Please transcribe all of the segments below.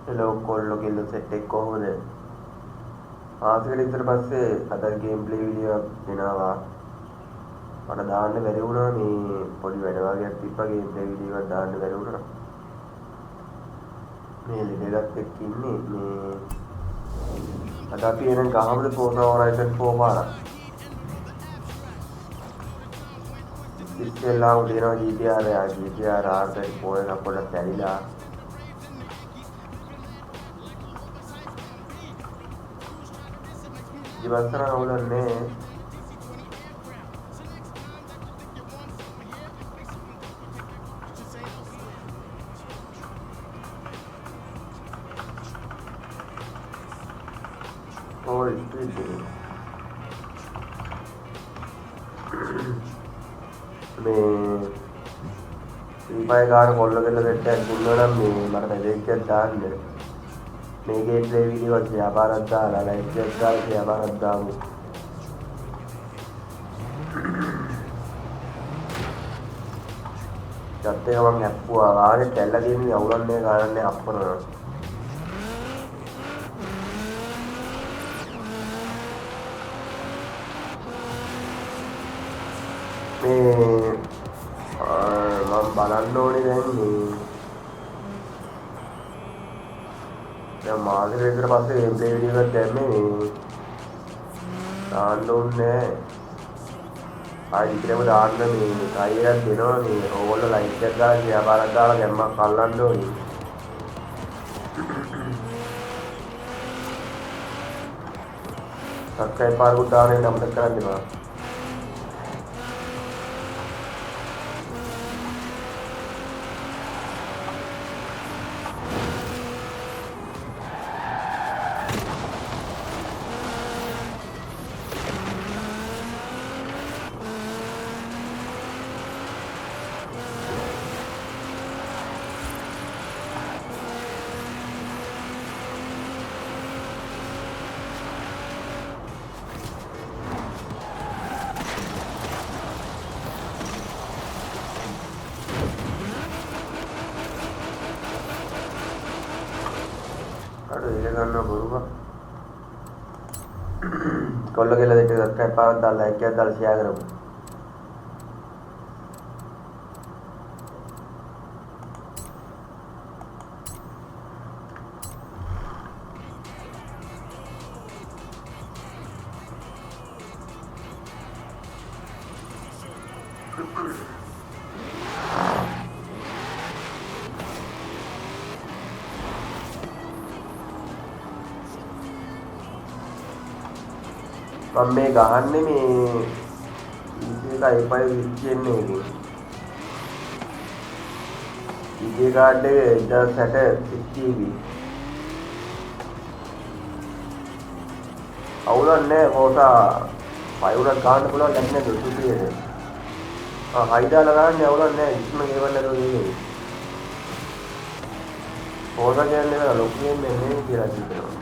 hello කොල්ලෝ කිල්ල set එක කොහොමද? මාසෙකට විතර පස්සේ අද ගේම් ප්ලේ වීඩියෝ එකක් ගෙනාවා. මට දාන්න බැරි වුණා මේ පොඩි වැඩ වගේක් තිබ්බා ගේම් ප්ලේ වීඩියෝ එකක් දාන්න බැරි වුණා. මේ ලෙඩක් එක්ක ඉන්නේ මේ අද අපි එන ගහමුද Forza Horizon 4 පාරක්. ඉස්සෙල්ලාම දෙනවා GTR R34 එක පොඩ්ඩක් ඇලිලා ඉවසන අවුලන්නේ ඕල් ස්ට්‍රීට් මේ ඊපයි ගාන කොල්ල දෙන්න දෙට්ටක් දුන්නා නම් මේ මට මෙසේජ් එකක් දාන්න මේකේ ප්ලේ වීඩියෝ එක ෂෙයාර් දාලා ලයික් එකක් දාලා ෂෙයාර් දාමු. චත්තේ මම ඇප්පුවා වාගේ කැල්ල දෙන්නේ අවුලන්නේ ගන්නන්නේ අප්පන මේ මම බලන්න ඕනේ දැන් මේ දැන් මාසෙකට විතර පස්සේ ගේම් ප්ලේ වීඩියෝ එකක් දැම්මේ මේ දාන්න ඕනේ ආයි ඉතිරෙම දාන්න මේ කයි එකක් දෙනවා මේ ඕගොල්ලෝ ලයික් එකක් දාලා ෂෙයාර් එකක් දාලා ගැම්මක් අල්ලන්න ඕනේ. සබ්ස්ක්‍රයිබ් පාරකුත් දාන්න නම් අමතක කරන්න එපා. ඒක ගන්න බොරුවා කොල්ල කියලා දෙට සබ්ස්ක්‍රයිබ් පාරක් දාලා ලයික් එකක් දාලා ෂෙයාර් කරමු. මම මේ ගහන්නේ මේ ඉතින් එකයි කියන්නේ එකේ ඉතින් කාඩ් එක 1060 6GB අවුලක් නැහැ කොටා 5 උනක් ගන්න පුළුවන් නැත්නම් දුසුතියේ හයි දාලා ගන්න අවුලක් නැහැ ඉස්ම ගෙවන්න නේද කොටා කියන්නේ ලොකු ගේම් නෙමෙයි කියලා හිතනවා.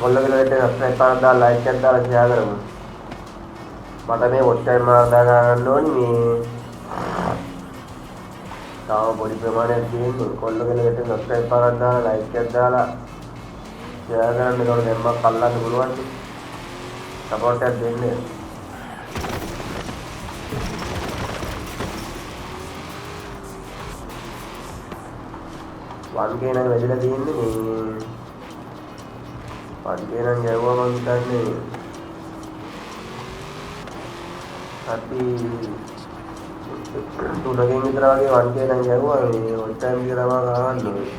කොල්ල කියලා දෙට සබ්ස්ක්‍රයිබ් පාරක් දාලා ලයික් එකක් දාලා ෂෙයාර් කරමු. මට මේ වොච් ටයිම් මාක් දා ගන්න ඕනේ මේ තාම පොඩි ප්‍රමාණයක් තියෙන්නේ. කොල්ල කියලා දෙට සබ්ස්ක්‍රයිබ් පාරක් දාලා ලයික් එකක් දාලා ෂෙයාර් කරන්න ඒකට දැම්මක් අල්ලන්න පුළුවන්. සපෝට් එකක් දෙන්න. 1K නම් වැඩිලා තියෙන්නේ මේ 1K නම් ගැවුවා මම හිතන්නේ අපි තුනකින් විතර වගේ 1K නම් ගැවුවා මේ ඔය ටයිම් එක තමයි ගහන්න ඕනේ.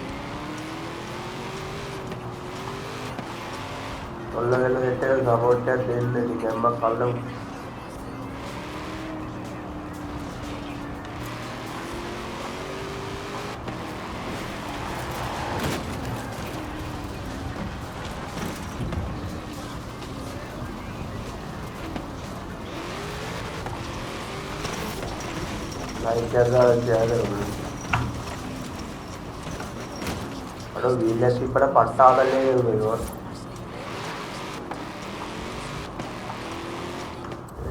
ඔල්ලගෙන දෙට සපෝට් එකක් දෙන්න ඉතින් ගැම්මක් අල්ලමු. ලයික් එකක් දාලා අර වීල්ලස් ඉප්පට පට්ටාදල්ලේ වෙනවා.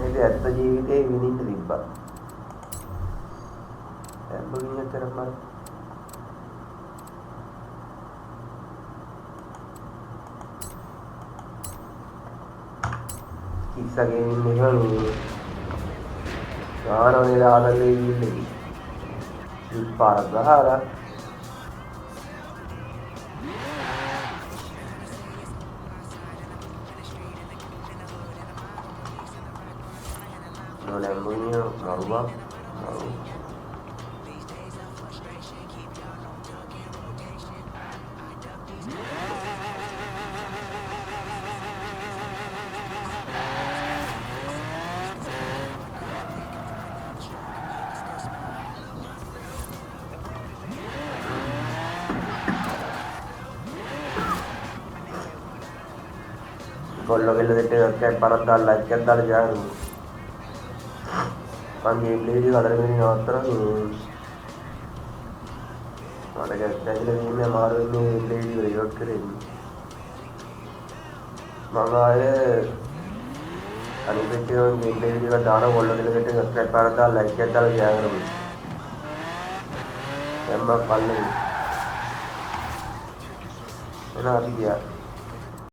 ඒක ඇත්ත ජීවිතේ විඳින්න තිබ්බා. හැම්බුලිය කරපන්. කිස්සගේ ඉන්නේ ගානේ. ගානෝනේ දාලේ ඉන්නේ. ඉස්පාර ගහලා Lamborghini Marwa Maru Kalau kita lihat kayak para dalam kayak dalam jalan මම ගේම් ප්ලේ එක අතර මෙතන නවත්තලා මට ගැස්ටැගිලා ඉන්නේ අමාරු වෙන්නේ ප්ලේ එක ඉවත් කරෙන්න මම ආයේ අනිත් එකේ ගේම් ප්ලේ එක දාන වොල්ල දෙලකට සබ්ස්ක්‍රයිබ් කරලා දාලා ලයික් එකක් දාලා ෂෙයා කරමු දැන් මම පල්ලේ එනවා අපි ගියා